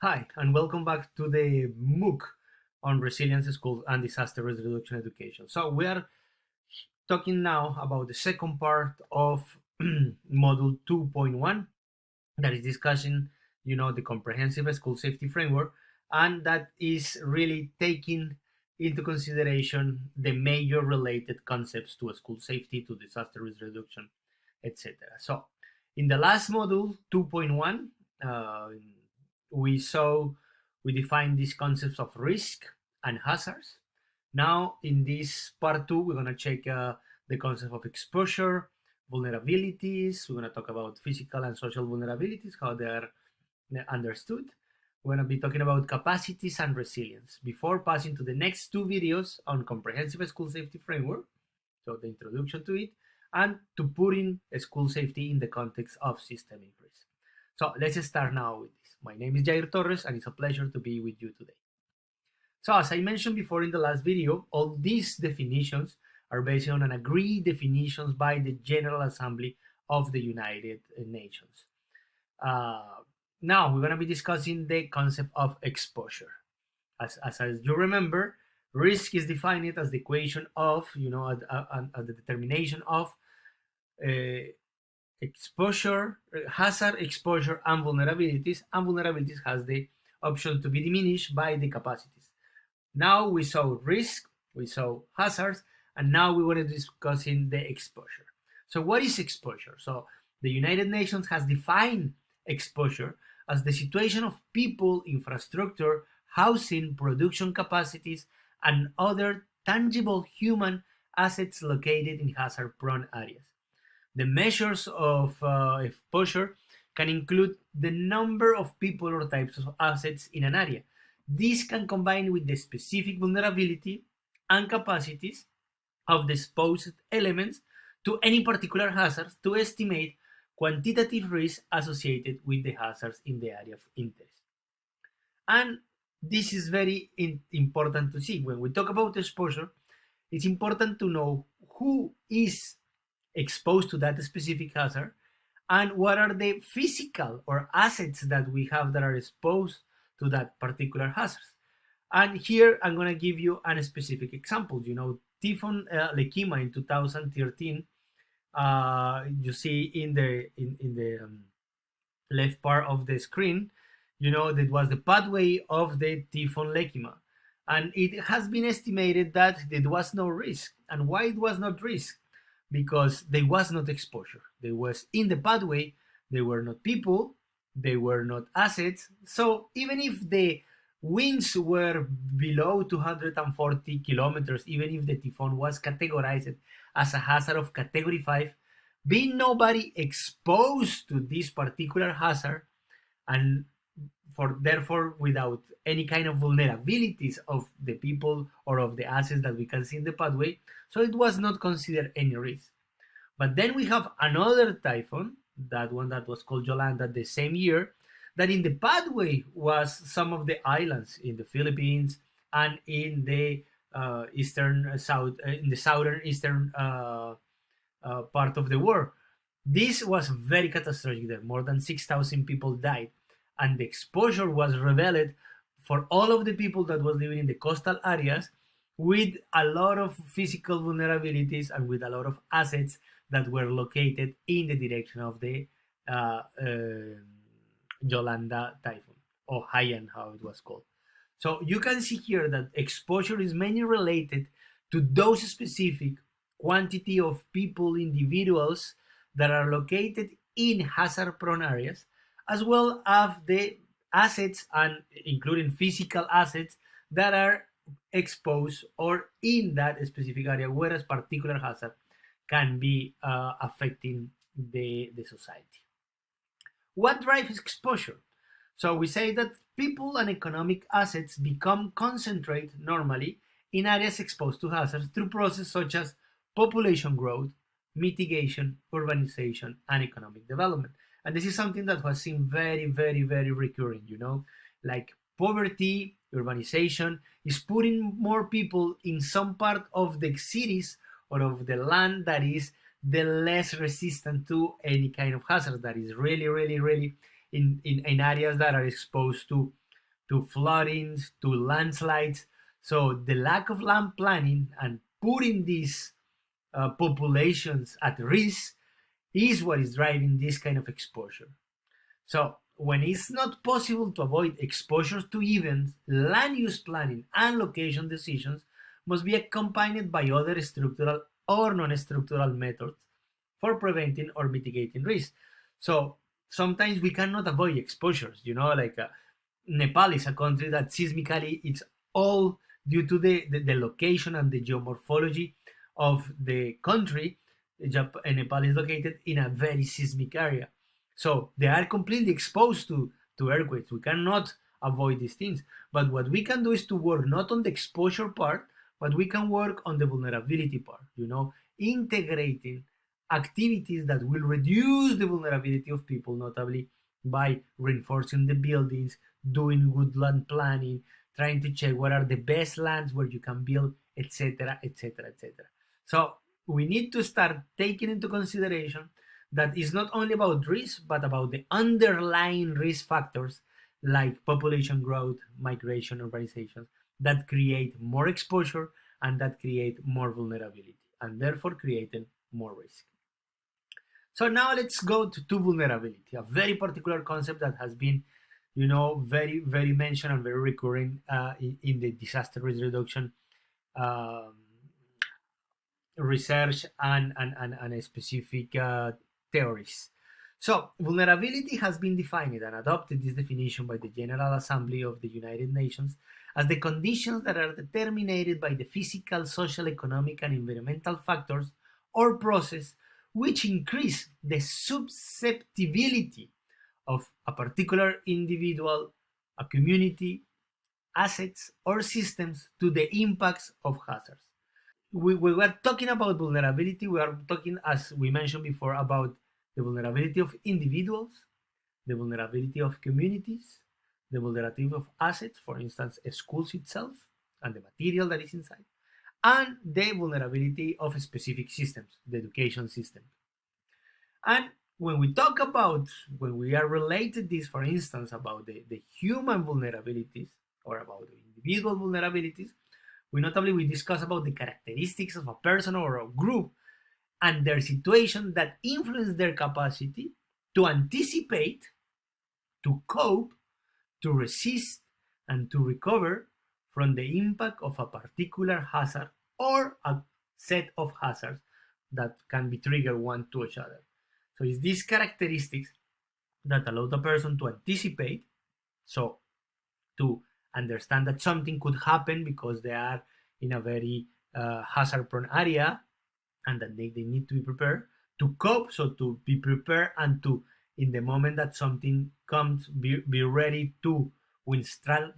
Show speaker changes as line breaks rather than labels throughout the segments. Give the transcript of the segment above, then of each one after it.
Hi, and welcome back to the MOOC on Resilience Schools and Disaster Risk Reduction Education. So we are talking now about the second part of Module 2.1 that is discussing, the comprehensive school safety framework, and that is really taking into consideration the major related concepts to school safety, to disaster risk reduction, etc. So in the last module 2.1, we saw we defined these concepts of risk and hazards. Now in this part 2, we're going to check the concept of exposure, vulnerabilities. We're going to talk about physical and social vulnerabilities, how they are understood. We're going to be talking about capacities and resilience before passing to the next two videos on comprehensive school safety framework, so the introduction to it, and to putting school safety in the context of systemic risk. So let's start now with this. My name is Jair Torres, and it's a pleasure to be with you today. So as I mentioned before in the last video, all these definitions are based on an agreed definitions by the General Assembly of the United Nations. Now we're going to be discussing the concept of exposure. As you remember, risk is defined as the equation of, the determination of exposure, hazard, exposure, and vulnerabilities. And vulnerabilities has the option to be diminished by the capacities. Now we saw risk, we saw hazards, and now we want to discuss in the exposure. So what is exposure? So the United Nations has defined exposure as the situation of people, infrastructure, housing, production capacities, and other tangible human assets located in hazard-prone areas. The measures of exposure can include the number of people or types of assets in an area. This can combine with the specific vulnerability and capacities of the exposed elements to any particular hazards to estimate quantitative risk associated with the hazards in the area of interest. And this is very important to see. When we talk about exposure, it's important to know who is exposed to that specific hazard and what are the physical or assets that we have that are exposed to that particular hazard. And here I'm going to give you a specific example. Typhoon Lekima in 2013. You see in the left part of the screen, that was the pathway of the Typhoon Lekima, and it has been estimated that there was no risk. And why it was not risk? Because there was not exposure. They was in the pathway. They were not people. They were not assets. So even if the winds were below 240 kilometers, even if the typhoon was categorized as a hazard of category 5, being nobody exposed to this particular hazard, and therefore without any kind of vulnerabilities of the people or of the assets that we can see in the pathway, so it was not considered any risk. But then we have another typhoon, that one that was called Yolanda, the same year, that in the pathway was some of the islands in the Philippines and in the southern eastern part of the world. This was very catastrophic there. More than 6,000 people died, and the exposure was revealed for all of the people that was living in the coastal areas, with a lot of physical vulnerabilities and with a lot of assets that were located in the direction of the Yolanda typhoon, or Haiyan, how it was called. So you can see here that exposure is mainly related to those specific quantity of people, individuals that are located in hazard-prone areas, as well as the assets, and including physical assets, that are exposed or in that specific area where a particular hazard can be affecting the society. What drives exposure? So we say that people and economic assets become concentrated normally in areas exposed to hazards through processes such as population growth, mitigation, urbanization, and economic development. And this is something that was seen very, very, very recurring, like poverty, urbanization is putting more people in some part of the cities or of the land that is the less resistant to any kind of hazard, that is really, really, really in areas that are exposed to to floodings, to landslides. So the lack of land planning and putting these populations at risk is what is driving this kind of exposure. So when it's not possible to avoid exposures to events, land use planning and location decisions must be accompanied by other structural or non-structural methods for preventing or mitigating risk. So sometimes we cannot avoid exposures, like Nepal is a country that seismically it's all due to the location and the geomorphology of the country. Nepal is located in a very seismic area. So they are completely exposed to earthquakes. We cannot avoid these things. But what we can do is to work not on the exposure part, but we can work on the vulnerability part, integrating activities that will reduce the vulnerability of people, notably by reinforcing the buildings, doing good land planning, trying to check what are the best lands where you can build, etc., etc., etc. So we need to start taking into consideration that it's not only about risk, but about the underlying risk factors like population growth, migration, urbanization, that create more exposure and that create more vulnerability, and therefore creating more risk. So now let's go to vulnerability, a very particular concept that has been, very, very mentioned and very recurring in the disaster risk reduction um, research and specific theories. So, vulnerability has been defined and adopted this definition by the General Assembly of the United Nations as the conditions that are determined by the physical, social, economic, and environmental factors or process which increase the susceptibility of a particular individual, a community, assets, or systems to the impacts of hazards. We were talking about vulnerability. We are talking, as we mentioned before, about the vulnerability of individuals, the vulnerability of communities, the vulnerability of assets, for instance, schools itself and the material that is inside, and the vulnerability of specific systems, the education system. And when we are related this, for instance, about the human vulnerabilities or about the individual vulnerabilities, we discuss about the characteristics of a person or a group and their situation that influence their capacity to anticipate, to cope, to resist, and to recover from the impact of a particular hazard or a set of hazards that can be triggered one to each other. So it's these characteristics that allow the person to anticipate, so to understand that something could happen because they are in a very hazard-prone area and that they need to be prepared, to cope, so to be prepared and to, in the moment that something comes, be ready to withstand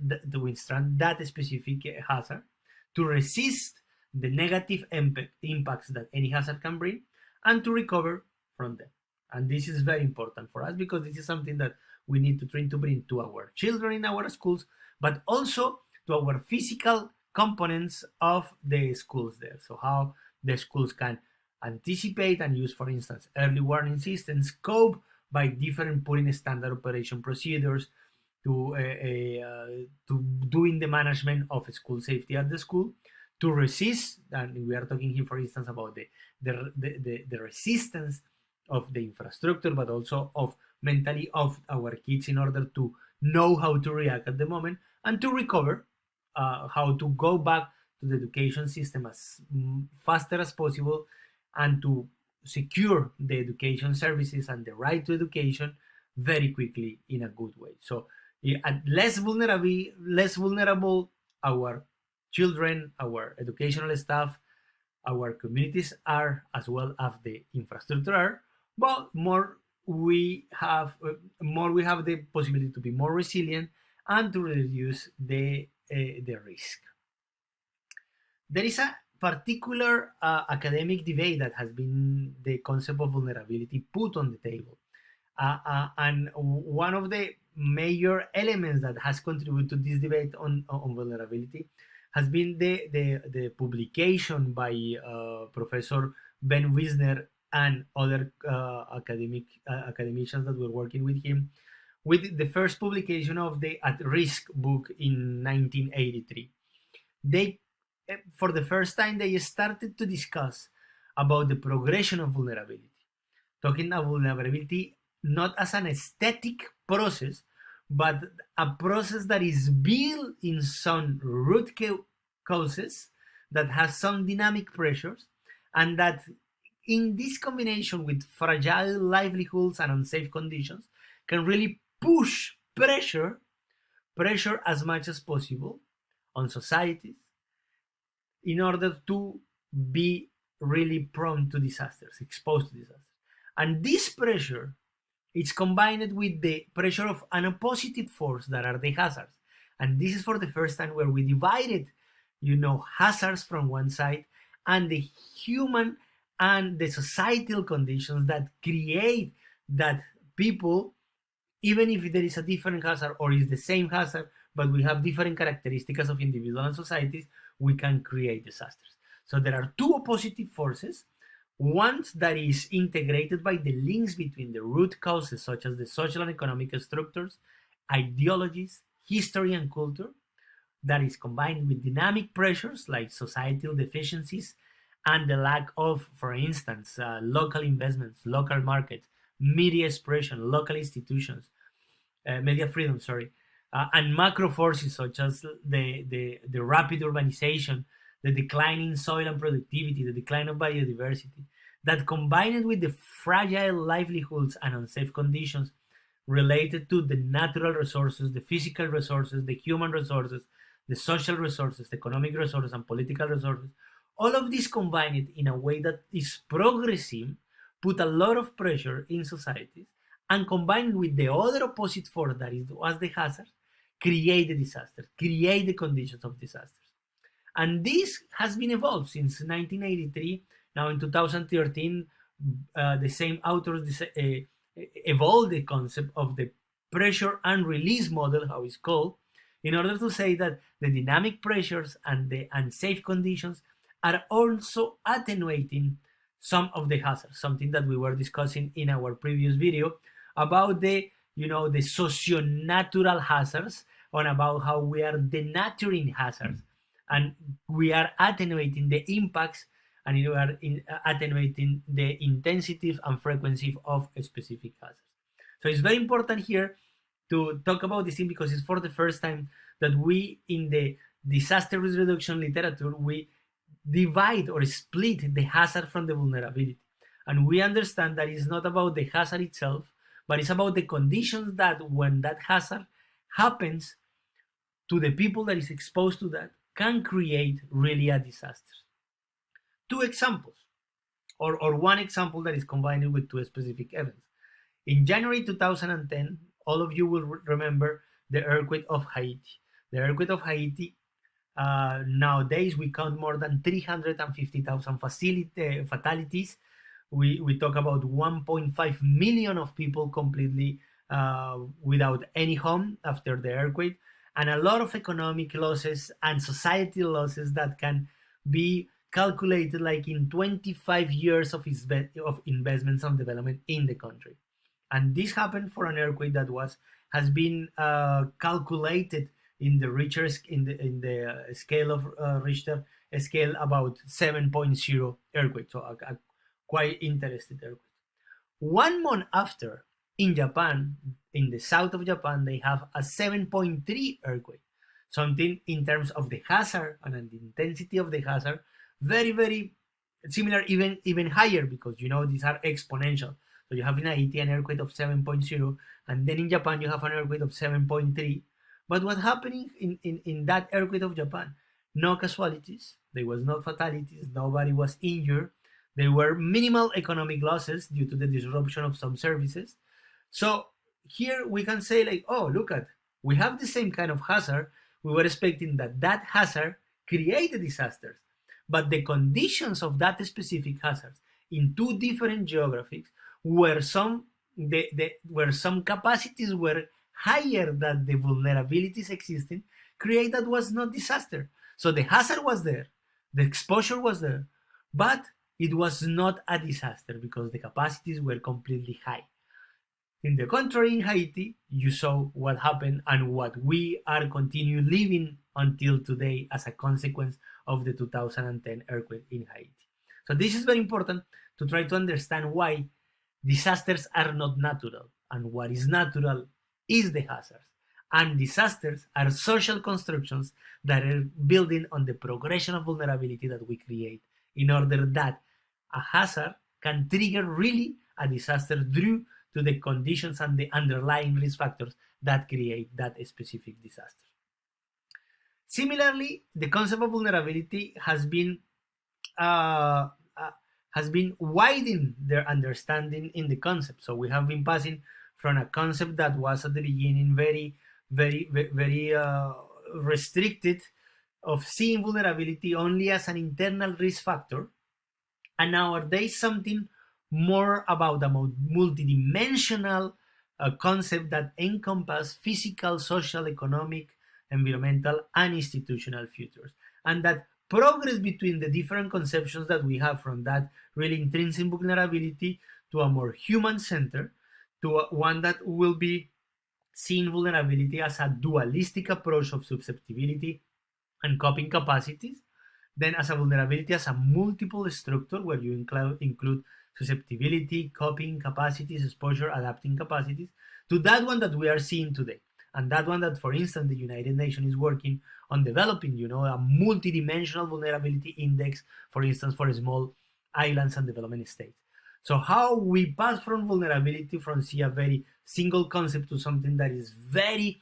that specific hazard, to resist the negative impacts that any hazard can bring, and to recover from them. And this is very important for us because this is something that we need to train to bring to our children in our schools, but also to our physical components of the schools there. So how the schools can anticipate and use, for instance, early warning systems, cope by different putting standard operation procedures to doing the management of school safety at the school, to resist, and we are talking here, for instance, about the resistance of the infrastructure, but also of mentally of our kids in order to know how to react at the moment, and to recover, how to go back to the education system as faster as possible, and to secure the education services and the right to education very quickly in a good way. So less vulnerable our children, our educational staff, our communities are, as well as the infrastructure are, but more we have the possibility to be more resilient and to reduce the risk. There is a particular academic debate that has been the concept of vulnerability put on the table. And one of the major elements that has contributed to this debate on vulnerability has been the publication by Professor Ben Wisner and other academicians that were working with him, with the first publication of the At Risk book in 1983. They, for the first time, they started to discuss about the progression of vulnerability, talking about vulnerability not as an aesthetic process, but a process that is built in some root causes that has some dynamic pressures, and that in this combination with fragile livelihoods and unsafe conditions can really push pressure as much as possible on societies in order to be really prone to disasters, exposed to disasters. And this pressure is combined with the pressure of an opposite force that are the hazards. And this is for the first time where we divided, hazards from one side and the human and the societal conditions that create that people, even if there is a different hazard or is the same hazard, but we have different characteristics of individuals and societies, we can create disasters. So there are two opposite forces. One that is integrated by the links between the root causes, such as the social and economic structures, ideologies, history, and culture, that is combined with dynamic pressures like societal deficiencies and the lack of, for instance, local investments, local markets, media expression, local institutions, media freedom, and macro forces such as the rapid urbanization, the decline in soil and productivity, the decline of biodiversity, that combined with the fragile livelihoods and unsafe conditions related to the natural resources, the physical resources, the human resources, the social resources, the economic resources, and political resources, all of this combined in a way that is progressive, put a lot of pressure in societies, and combined with the other opposite force that was the hazard, create the disaster, create the conditions of disasters. And this has been evolved since 1983. Now in 2013, the same authors evolved the concept of the pressure and release model, how it's called, in order to say that the dynamic pressures and the unsafe conditions are also attenuating some of the hazards, something that we were discussing in our previous video about the socio-natural hazards, and about how we are denaturing hazards, and we are attenuating the impacts, and we are attenuating the intensity and frequency of specific hazards. So it's very important here to talk about this thing, because it's for the first time that we, in the disaster risk reduction literature, we divide or split the hazard from the vulnerability. And we understand that it's not about the hazard itself, but it's about the conditions that when that hazard happens to the people that is exposed to that can create really a disaster. Two examples, or one example that is combined with two specific events. In January 2010, all of you will remember the earthquake of Haiti. The earthquake of Haiti, nowadays we count more than 350,000 fatalities. We talk about 1.5 million of people completely without any home after the earthquake, and a lot of economic losses and societal losses that can be calculated like in 25 years of investments and development in the country. And this happened for an earthquake that has been calculated in the Richter in the scale of Richter scale about 7.0 earthquake. So a quite interesting earthquake. 1 month after, in Japan, in the south of Japan, they have a 7.3 earthquake. Something in terms of the hazard and the intensity of the hazard, very, very similar, even higher, because these are exponential. So you have in Haiti an earthquake of 7.0, and then in Japan you have an earthquake of 7.3. But what happened in that earthquake of Japan? No casualties, there was no fatalities, nobody was injured. There were minimal economic losses due to the disruption of some services. So here we can say like, oh, look at, we have the same kind of hazard. We were expecting that hazard created disasters, but the conditions of that specific hazard in two different geographies where some capacities were higher than the vulnerabilities existing, create that was not disaster. So the hazard was there, the exposure was there, but it was not a disaster because the capacities were completely high. In the contrary, in Haiti, you saw what happened and what we are continue living until today as a consequence of the 2010 earthquake in Haiti. So this is very important to try to understand why disasters are not natural, and what is natural is the hazards. And disasters are social constructions that are building on the progression of vulnerability that we create in order that a hazard can trigger really a disaster due to the conditions and the underlying risk factors that create that specific disaster. Similarly, the concept of vulnerability has been widening their understanding in the concept. So we have been passing from a concept that was at the beginning very restricted, of seeing vulnerability only as an internal risk factor, and nowadays something more about a multidimensional concept that encompasses physical, social, economic, environmental, and institutional futures, and that progress between the different conceptions that we have, from that really intrinsic vulnerability to a more human-centered, to one that will be seeing vulnerability as a dualistic approach of susceptibility and coping capacities, then as a vulnerability as a multiple structure where you include susceptibility, coping capacities, exposure, adapting capacities, to that one that we are seeing today. And that one that, for instance, the United Nations is working on developing, a multidimensional vulnerability index, for instance, for small islands and development states. So how we pass from vulnerability from see a very single concept to something that is very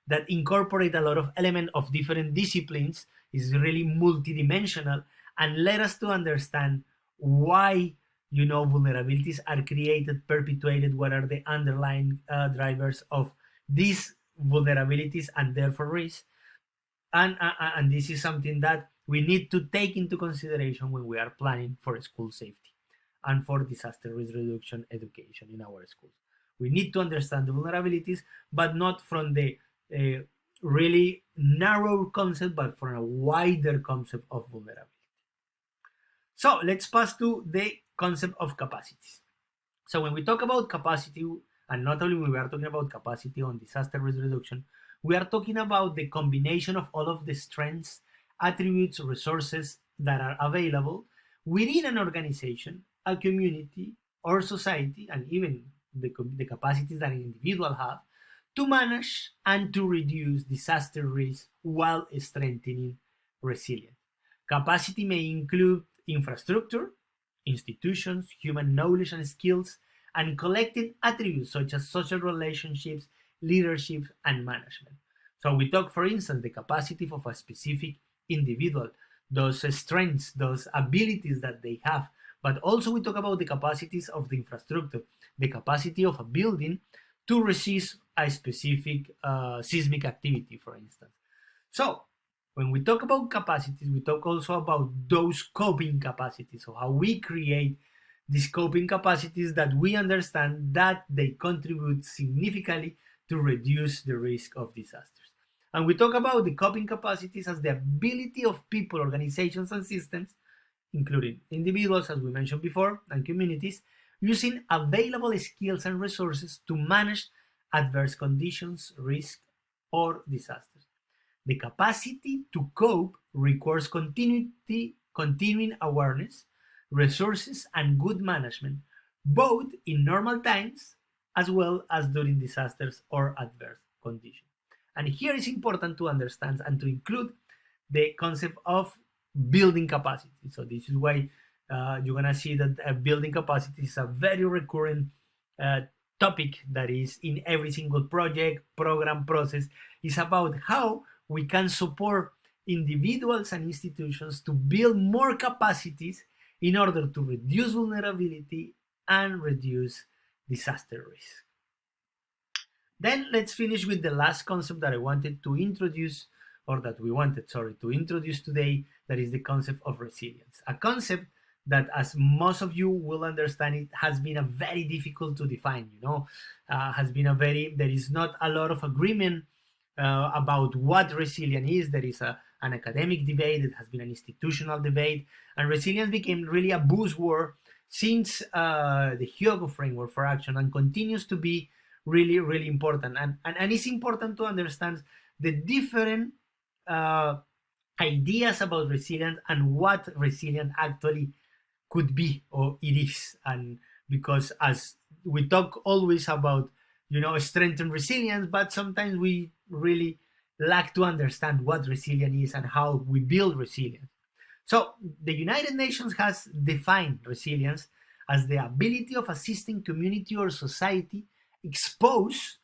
that incorporate a lot of elements of different disciplines, is really multidimensional, and let us to understand why vulnerabilities are created, perpetuated, what are the underlying drivers of these vulnerabilities and therefore risk, and this is something that we need to take into consideration when we are planning for school safety and for disaster risk reduction education in our schools. We need to understand the vulnerabilities, but not from the really narrow concept, but from a wider concept of vulnerability. So let's pass to the concept of capacities. So when we talk about capacity, and not only when we are talking about capacity on disaster risk reduction, we are talking about the combination of all of the strengths, attributes, resources that are available within an organization, a community, or society, and even the capacities that an individual have to manage and to reduce disaster risk while strengthening resilience. Capacity may include infrastructure, institutions, human knowledge and skills, and collective attributes such as social relationships, leadership, and management. So we talk, for instance, the capacity of a specific individual, those strengths, those abilities that they have, but also we talk about the capacities of the infrastructure, the capacity of a building to resist a specific seismic activity, for instance. So when we talk about capacities, we talk also about those coping capacities, so how we create these coping capacities that we understand that they contribute significantly to reduce the risk of disasters. And we talk about the coping capacities as the ability of people, organizations, and systems, including individuals, as we mentioned before, and communities, using available skills and resources to manage adverse conditions, risk, or disasters. The capacity to cope requires continuing awareness, resources, and good management, both in normal times as well as during disasters or adverse conditions. And here it's important to understand and to include the concept of building capacity. So this is why you're gonna see that building capacity is a very recurrent topic that is in every single project, program, process. It's about how we can support individuals and institutions to build more capacities in order to reduce vulnerability and reduce disaster risk. Then let's finish with the last concept that I wanted to introduce, or that we wanted, to introduce today, that is the concept of resilience. A concept that, as most of you will understand, it has been a very difficult to define, there is not a lot of agreement about what resilience is. There is an academic debate, it has been an institutional debate, and resilience became really a buzzword since the Hyogo framework for action and continues to be really, really important. And it's important to understand the different ideas about resilience and what resilience actually could be or it is. And because as we talk always about, strength and resilience, but sometimes we really lack to understand what resilience is and how we build resilience. So the United Nations has defined resilience as the ability of assisting community or society exposed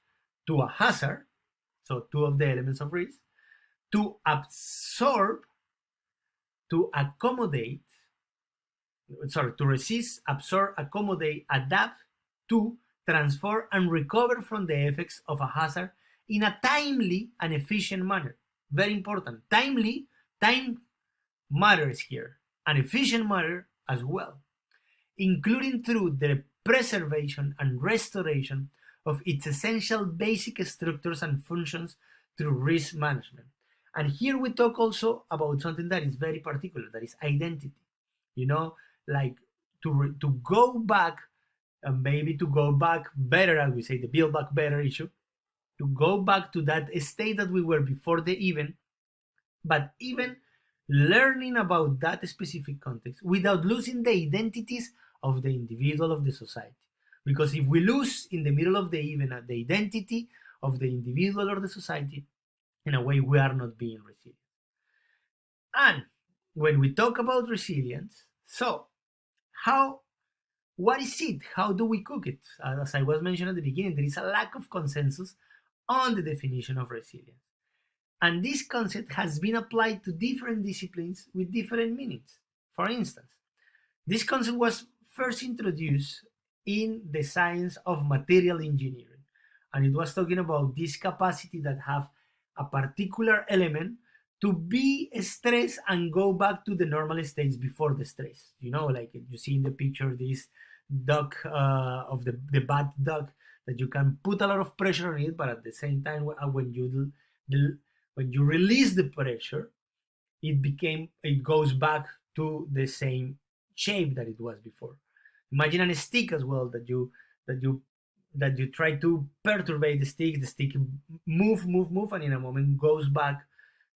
to a hazard, so two of the elements of risk, to absorb, to accommodate, to resist, absorb, accommodate, adapt to, transform, and recover from the effects of a hazard in a timely and efficient manner. Very important. Time matters here, and efficient manner as well, including through the preservation and restoration of its essential basic structures and functions through risk management. And here we talk also about something that is very particular, that is identity. Like to go back, and maybe to go back better, as we say, the build back better issue, to go back to that state that we were before the event, but even learning about that specific context without losing the identities of the individual, of the society. Because if we lose in the middle of the event the identity of the individual or the society, in a way we are not being resilient. And when we talk about resilience, so what is it? How do we cook it? As I was mentioning at the beginning, there is a lack of consensus on the definition of resilience. And this concept has been applied to different disciplines with different meanings. For instance, this concept was first introduced in the science of material engineering, and it was talking about this capacity that have a particular element to be stressed and go back to the normal states before the stress. Like you see in the picture, this duck of the bat duck, that you can put a lot of pressure on it, but at the same time, when you release the pressure, it goes back to the same shape that it was before. Imagine a stick as well, that you try to perturbate the stick move, and in a moment goes back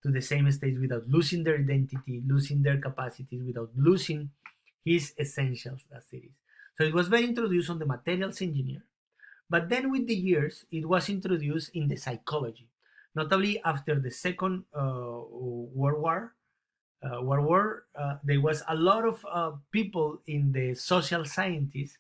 to the same state without losing their identity, losing their capacities, without losing his essentials as it is. So it was very introduced on the materials engineer. But then with the years, it was introduced in the psychology, notably after the Second World War. There was a lot of people in the social sciences,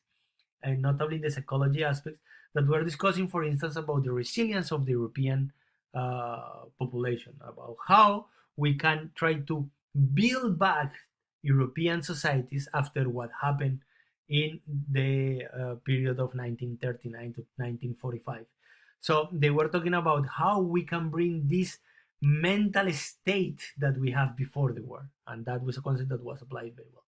and notably in the psychology aspects, that were discussing, for instance, about the resilience of the European population, about how we can try to build back European societies after what happened in the period of 1939 to 1945. So they were talking about how we can bring this mental state that we have before the war, and that was a concept that was applied very well.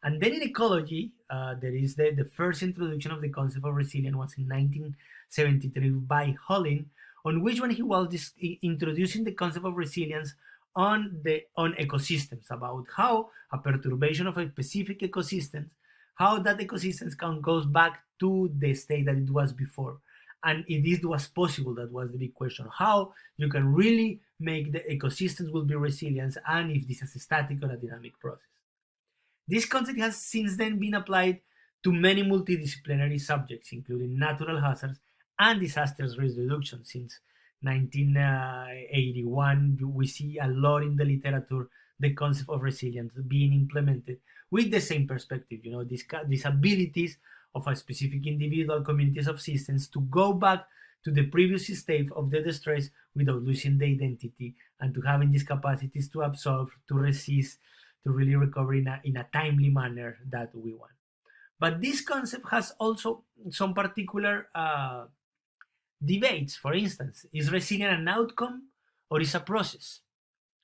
And then in ecology, there is the first introduction of the concept of resilience was in 1973 by Hollin, on which one he was introducing the concept of resilience on ecosystems, about how a perturbation of a specific ecosystem, how that ecosystem can go back to the state that it was before. And if this was possible, that was the big question. How you can really make the ecosystems will be resilient, and if this is a static or a dynamic process. This concept has since then been applied to many multidisciplinary subjects, including natural hazards and disasters risk reduction. Since 1981, we see a lot in the literature the concept of resilience being implemented with the same perspective. These abilities of a specific individual, communities of systems to go back to the previous state of the distress without losing the identity, and to having these capacities to absorb, to resist, to really recover in a timely manner that we want. But this concept has also some particular debates. For instance, is resilience an outcome or is a process?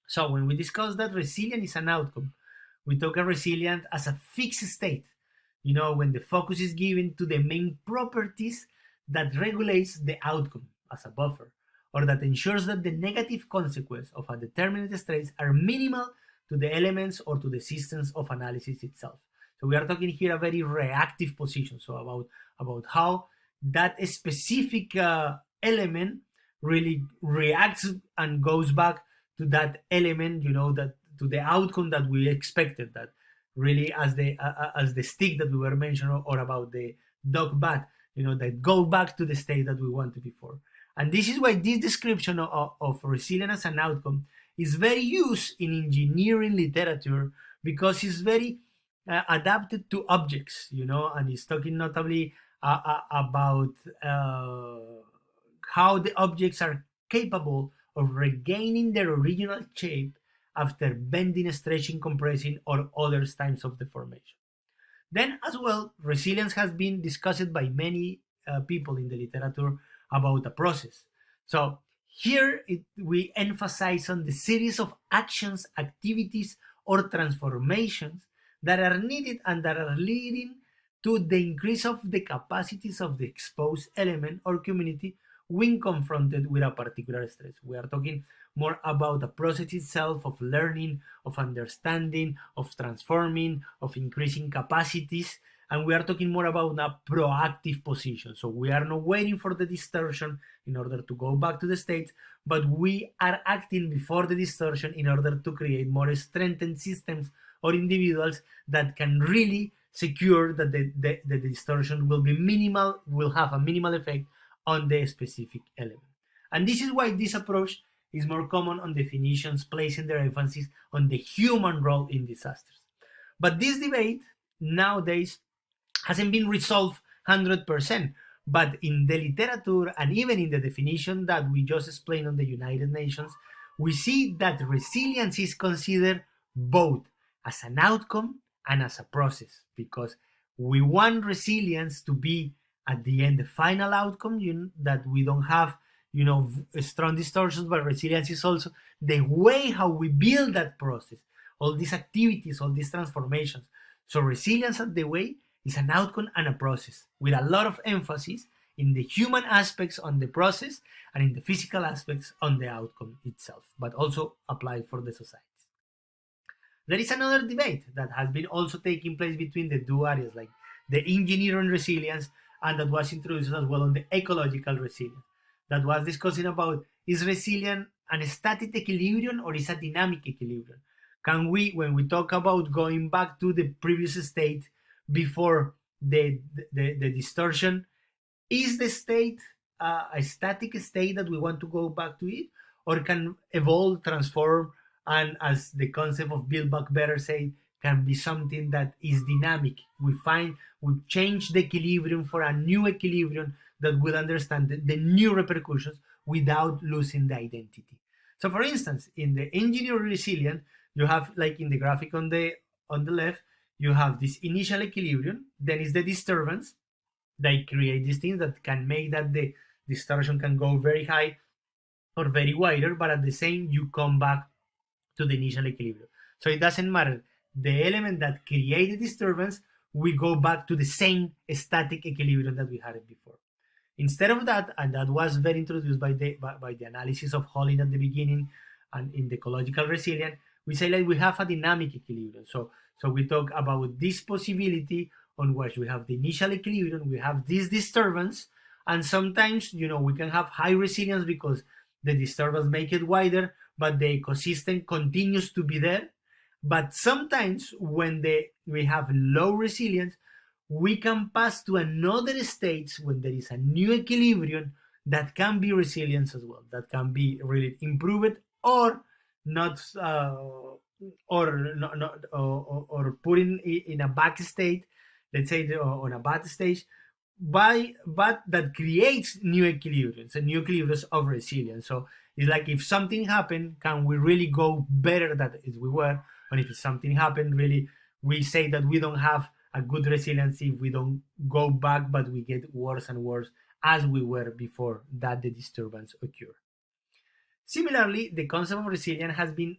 So when we discuss that resilience is an outcome, we talk of resilience as a fixed state. When the focus is given to the main properties that regulates the outcome as a buffer, or that ensures that the negative consequences of a determined stress are minimal to the elements or to the systems of analysis itself. So we are talking here a very reactive position. So about how that specific element really reacts and goes back to that element, that to the outcome that we expected. That really, as the stick that we were mentioning, or about the dog bat, that go back to the state that we wanted before. And this is why this description of resilience as an outcome is very used in engineering literature, because it's very adapted to objects, and it's talking notably about how the objects are capable of regaining their original shape after bending, stretching, compressing, or other types of deformation. Then, as well, resilience has been discussed by many people in the literature about a process. So here we emphasize on the series of actions, activities, or transformations that are needed and that are leading to the increase of the capacities of the exposed element or community when confronted with a particular stress. We are talking more about the process itself of learning, of understanding, of transforming, of increasing capacities, and we are talking more about a proactive position. So we are not waiting for the distortion in order to go back to the state, but we are acting before the distortion in order to create more strengthened systems or individuals that can really secure that the distortion will be minimal, will have a minimal effect on the specific element. And this is why this approach is more common on definitions, placing their emphasis on the human role in disasters. But this debate nowadays hasn't been resolved 100%. But in the literature and even in the definition that we just explained on the United Nations, we see that resilience is considered both as an outcome and as a process, because we want resilience to be at the end the final outcome, that we don't have strong distortions, but resilience is also the way how we build that process, all these activities, all these transformations. So resilience at the way is an outcome and a process, with a lot of emphasis in the human aspects on the process and in the physical aspects on the outcome itself, but also applied for the society. There is another debate that has been also taking place between the two areas, like the engineering resilience, and that was introduced as well on the ecological resilience, that was discussing about, is resilience an static equilibrium or is a dynamic equilibrium? Can we, when we talk about going back to the previous state before the distortion, is the state a static state that we want to go back to it, or can evolve, transform, and as the concept of Build Back Better say, can be something that is dynamic? We change the equilibrium for a new equilibrium that will understand the new repercussions without losing the identity. So for instance, in the engineering resilience, you have, like in the graphic on the left, you have this initial equilibrium, then is the disturbance. They create these things that can make that the distortion can go very high or very wider, but at the same, you come back to the initial equilibrium. So it doesn't matter. The element that created disturbance, we go back to the same static equilibrium that we had it before. Instead of that, and that was very introduced by the analysis of Holling at the beginning and in the ecological resilience, we say like we have a dynamic equilibrium. So we talk about this possibility on which we have the initial equilibrium, we have this disturbance, and sometimes we can have high resilience because the disturbance make it wider, but the ecosystem continues to be there. But sometimes when we have low resilience, we can pass to another stage when there is a new equilibrium that can be resilience as well, that can be really improved or not, or put in a back state, let's say on a bad stage, but that creates new equilibriums and new equilibriums of resilience. So it's like, if something happened, can we really go better than as we were? And if something happened, really, we say that we don't have a good resilience if we don't go back, but we get worse and worse as we were before that the disturbance occurred. Similarly, the concept of resilience has been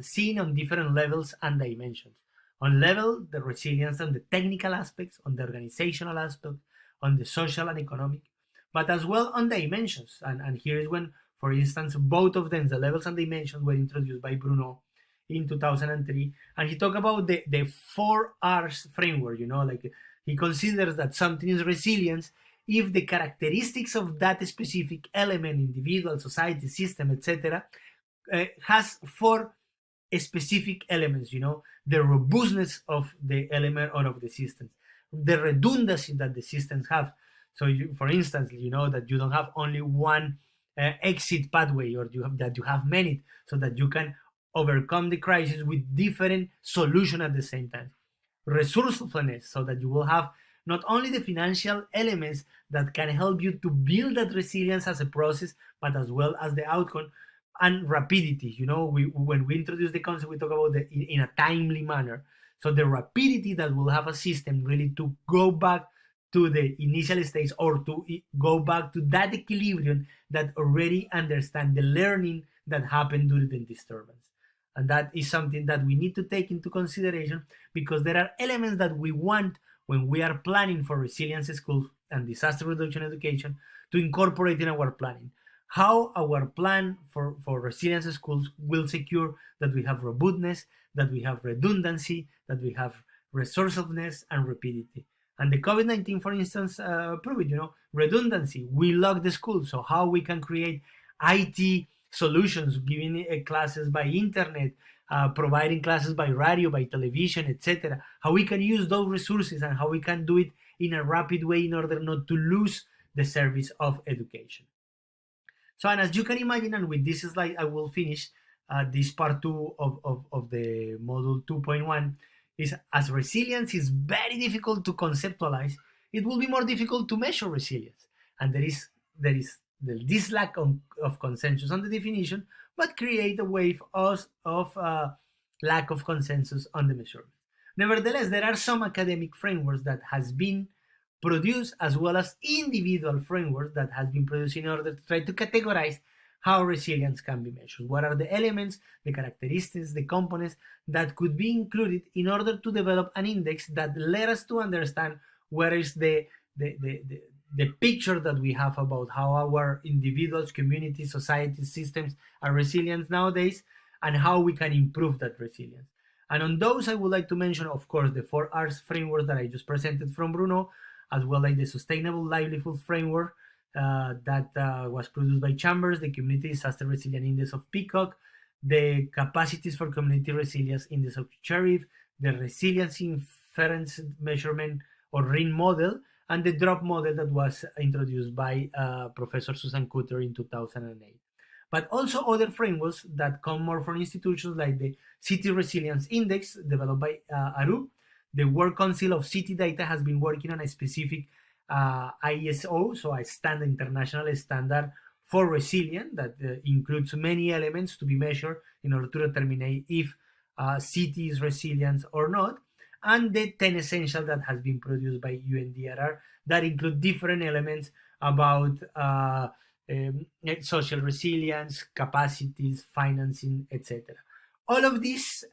seen on different levels and dimensions. On level, the resilience on the technical aspects, on the organizational aspect, on the social and economic, but as well on dimensions. And here is when, for instance, both of them, the levels and dimensions, were introduced by Bruno in 2003, and he talked about the 4Rs framework. Like he considers that something is resilience if the characteristics of that specific element, individual, society, system, etc., has four specific elements. The robustness of the element or of the systems, the redundancy that the systems have. So, for instance, that you don't have only one exit pathway, or you have many, so that you can overcome the crisis with different solutions at the same time. Resourcefulness, so that you will have not only the financial elements that can help you to build that resilience as a process, but as well as the outcome. And rapidity, when we introduce the concept, we talk about in a timely manner. So the rapidity that will have a system really to go back to the initial stage, or to go back to that equilibrium that already understand the learning that happened during the disturbance. And that is something that we need to take into consideration, because there are elements that we want when we are planning for resilience schools and disaster reduction education to incorporate in our planning. How our plan for resilience schools will secure that we have robustness, that we have redundancy, that we have resourcefulness and rapidity. And the COVID-19, for instance, proved it. Redundancy. We lock the school, so how we can create IT solutions, giving classes by internet, providing classes by radio, by television, etc. How we can use those resources and how we can do it in a rapid way in order not to lose the service of education. So, and as you can imagine, and with this slide, I will finish this part 2 of the module 2.1, is as resilience is very difficult to conceptualize, it will be more difficult to measure resilience. And there is this lack of consensus on the definition, but create a wave of lack of consensus on the measurement. Nevertheless, there are some academic frameworks that has been produced, as well as individual frameworks that has been produced in order to try to categorize how resilience can be measured. What are the elements, the characteristics, the components that could be included in order to develop an index that let us to understand where is the picture that we have about how our individuals, communities, societies, systems are resilient nowadays, and how we can improve that resilience. And on those, I would like to mention, of course, the 4Rs framework that I just presented from Bruno, as well as the Sustainable Livelihood Framework that was produced by Chambers, the Community Disaster Resilience Index of Peacock, the Capacities for Community Resilience Index of Sheriff, the Resilience Inference Measurement or RIN model, and the DROP model that was introduced by Professor Susan Kutter in 2008. But also other frameworks that come more from institutions, like the City Resilience Index developed by ARUP. The World Council of City Data has been working on a specific ISO, so a standard, international standard for resilience that includes many elements to be measured in order to determine if a city is resilient or not. And the 10 Essentials that has been produced by UNDRR that include different elements about social resilience, capacities, financing, etc. All of these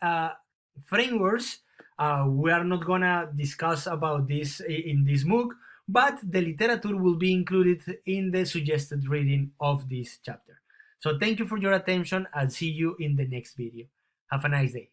frameworks, we are not gonna discuss about this in this MOOC, but the literature will be included in the suggested reading of this chapter. So thank you for your attention. I'll see you in the next video. Have a nice day.